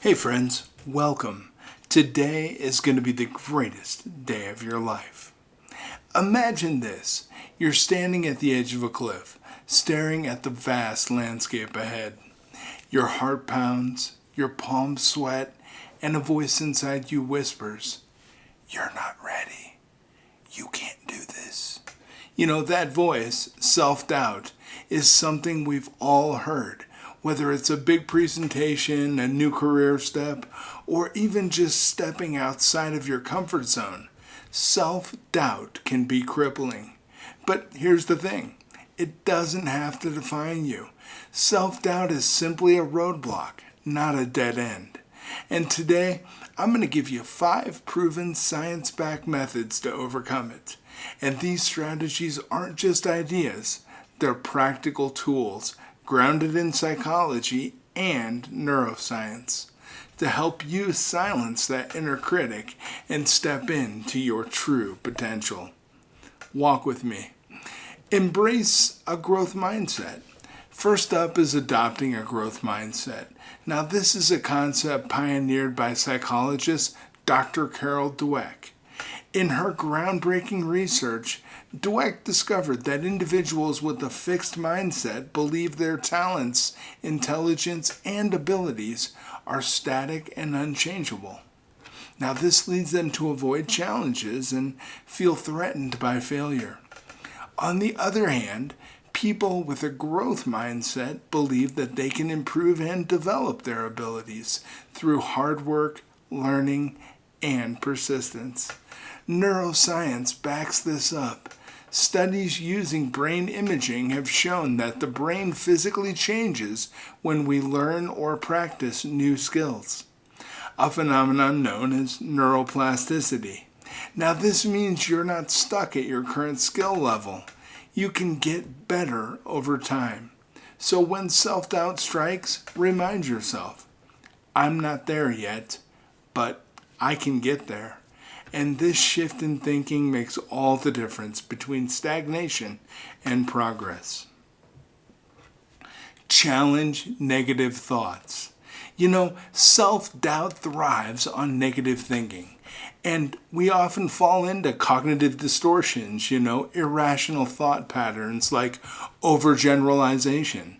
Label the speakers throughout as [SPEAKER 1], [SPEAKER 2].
[SPEAKER 1] Hey friends, welcome. Today is going to be the greatest day of your life. Imagine this. You're standing at the edge of a cliff, staring at the vast landscape ahead. Your heart pounds, your palms sweat, and a voice inside you whispers, "You're not ready. You can't do this." That voice, self-doubt, is something we've all heard. Whether it's a big presentation, a new career step, or even just stepping outside of your comfort zone, self-doubt can be crippling. But here's the thing, it doesn't have to define you. Self-doubt is simply a roadblock, not a dead end. And today, I'm going to give you 5 proven science-backed methods to overcome it. And these strategies aren't just ideas, they're practical tools grounded in psychology and neuroscience to help you silence that inner critic and step into your true potential. Walk with me. Embrace a growth mindset. First up is adopting a growth mindset. Now, this is a concept pioneered by psychologist Dr. Carol Dweck. In her groundbreaking research, Dweck discovered that individuals with a fixed mindset believe their talents, intelligence, and abilities are static and unchangeable. Now, this leads them to avoid challenges and feel threatened by failure. On the other hand, people with a growth mindset believe that they can improve and develop their abilities through hard work, learning, and persistence. Neuroscience backs this up. Studies using brain imaging have shown that the brain physically changes when we learn or practice new skills, a phenomenon known as neuroplasticity. Now, this means you're not stuck at your current skill level. You can get better over time. So when self-doubt strikes, remind yourself, I'm not there yet, but I can get there. And this shift in thinking makes all the difference between stagnation and progress. Challenge negative thoughts. Self-doubt thrives on negative thinking. And we often fall into cognitive distortions, irrational thought patterns like overgeneralization,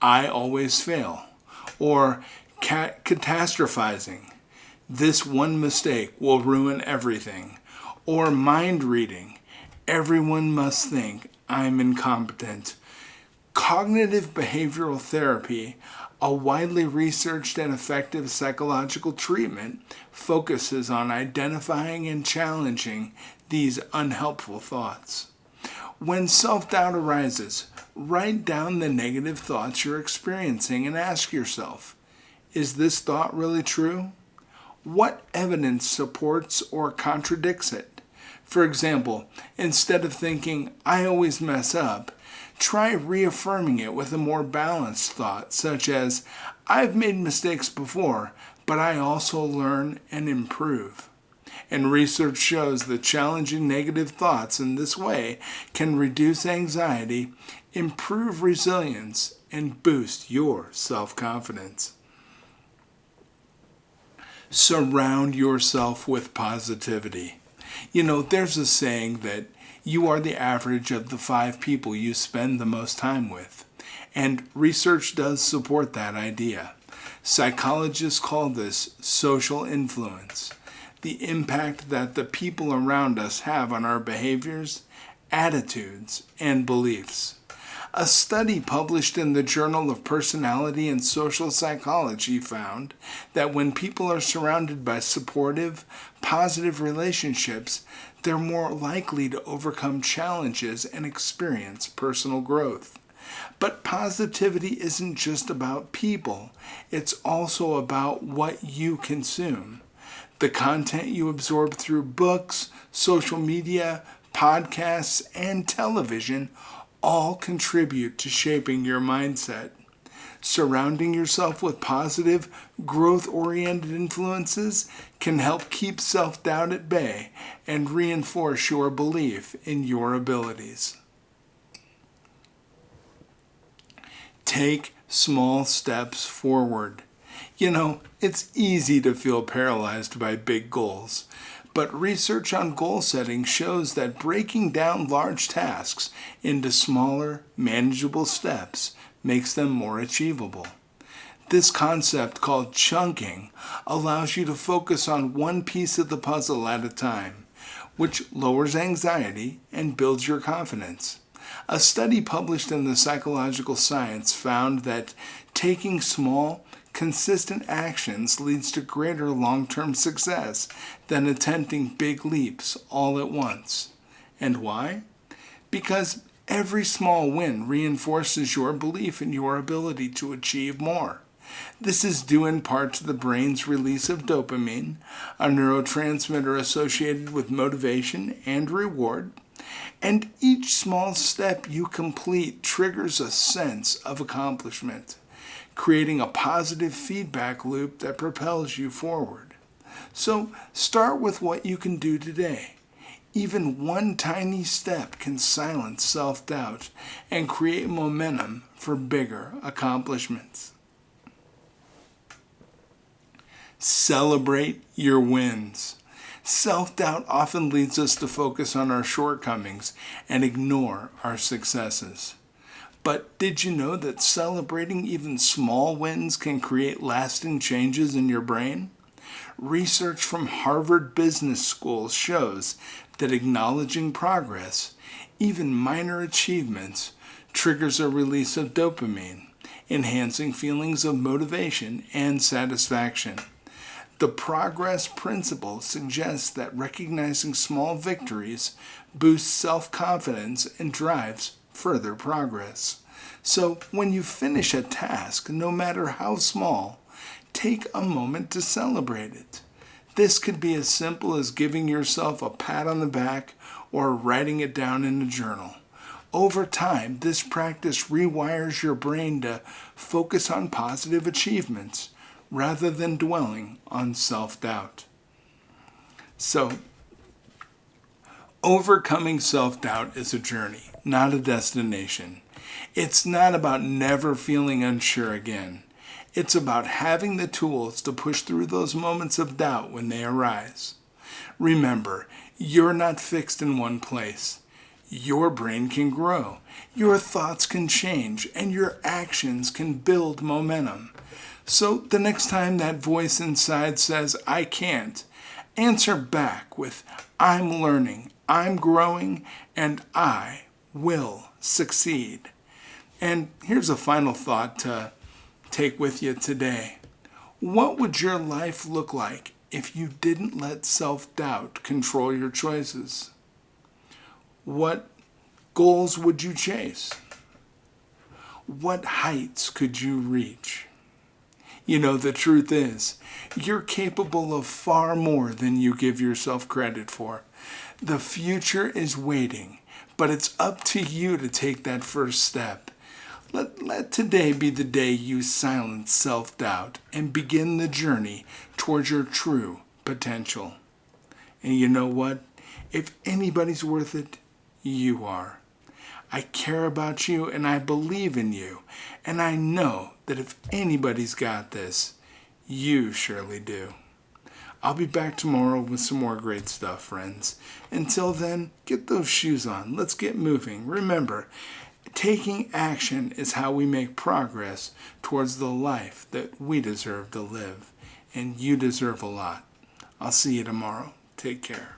[SPEAKER 1] I always fail, or catastrophizing. This one mistake will ruin everything. Or mind reading. Everyone must think I'm incompetent. Cognitive behavioral therapy, a widely researched and effective psychological treatment, focuses on identifying and challenging these unhelpful thoughts. When self-doubt arises, write down the negative thoughts you're experiencing and ask yourself, is this thought really true? What evidence supports or contradicts it? For example, instead of thinking, I always mess up, try reaffirming it with a more balanced thought, such as, I've made mistakes before, but I also learn and improve. And research shows that challenging negative thoughts in this way can reduce anxiety, improve resilience, and boost your self-confidence. Surround yourself with positivity. There's a saying that you are the average of the 5 people you spend the most time with. And research does support that idea. Psychologists call this social influence, the impact that the people around us have on our behaviors, attitudes, and beliefs. A study published in the Journal of Personality and Social Psychology found that when people are surrounded by supportive, positive relationships, they're more likely to overcome challenges and experience personal growth. But positivity isn't just about people, it's also about what you consume. The content you absorb through books, social media, podcasts, and television all contribute to shaping your mindset. Surrounding yourself with positive, growth-oriented influences can help keep self-doubt at bay and reinforce your belief in your abilities. Take small steps forward. It's easy to feel paralyzed by big goals, but research on goal setting shows that breaking down large tasks into smaller, manageable steps makes them more achievable. This concept, called chunking, allows you to focus on one piece of the puzzle at a time, which lowers anxiety and builds your confidence. A study published in the Psychological Science found that taking small, consistent actions leads to greater long-term success than attempting big leaps all at once. And why? Because every small win reinforces your belief in your ability to achieve more. This is due in part to the brain's release of dopamine, a neurotransmitter associated with motivation and reward, and each small step you complete triggers a sense of accomplishment, creating a positive feedback loop that propels you forward. So start with what you can do today. Even one tiny step can silence self-doubt and create momentum for bigger accomplishments. Celebrate your wins. Self-doubt often leads us to focus on our shortcomings and ignore our successes. But did you know that celebrating even small wins can create lasting changes in your brain? Research from Harvard Business School shows that acknowledging progress, even minor achievements, triggers a release of dopamine, enhancing feelings of motivation and satisfaction. The progress principle suggests that recognizing small victories boosts self-confidence and drives further progress. So when you finish a task, no matter how small, take a moment to celebrate it. This could be as simple as giving yourself a pat on the back or writing it down in a journal. Over time, this practice rewires your brain to focus on positive achievements rather than dwelling on self-doubt. So, overcoming self-doubt is a journey, not a destination. It's not about never feeling unsure again. It's about having the tools to push through those moments of doubt when they arise. Remember, you're not fixed in one place. Your brain can grow, your thoughts can change, and your actions can build momentum. So the next time that voice inside says, "I can't," answer back with, "I'm learning, I'm growing, and I will succeed." And here's a final thought to take with you today. What would your life look like if you didn't let self-doubt control your choices? What goals would you chase? What heights could you reach? The truth is, you're capable of far more than you give yourself credit for. The future is waiting, but it's up to you to take that first step. Let today be the day you silence self-doubt and begin the journey towards your true potential. And you know what? If anybody's worth it, you are. I care about you and I believe in you. And I know that if anybody's got this, you surely do. I'll be back tomorrow with some more great stuff, friends. Until then, get those shoes on. Let's get moving. Remember, taking action is how we make progress towards the life that we deserve to live. And you deserve a lot. I'll see you tomorrow. Take care.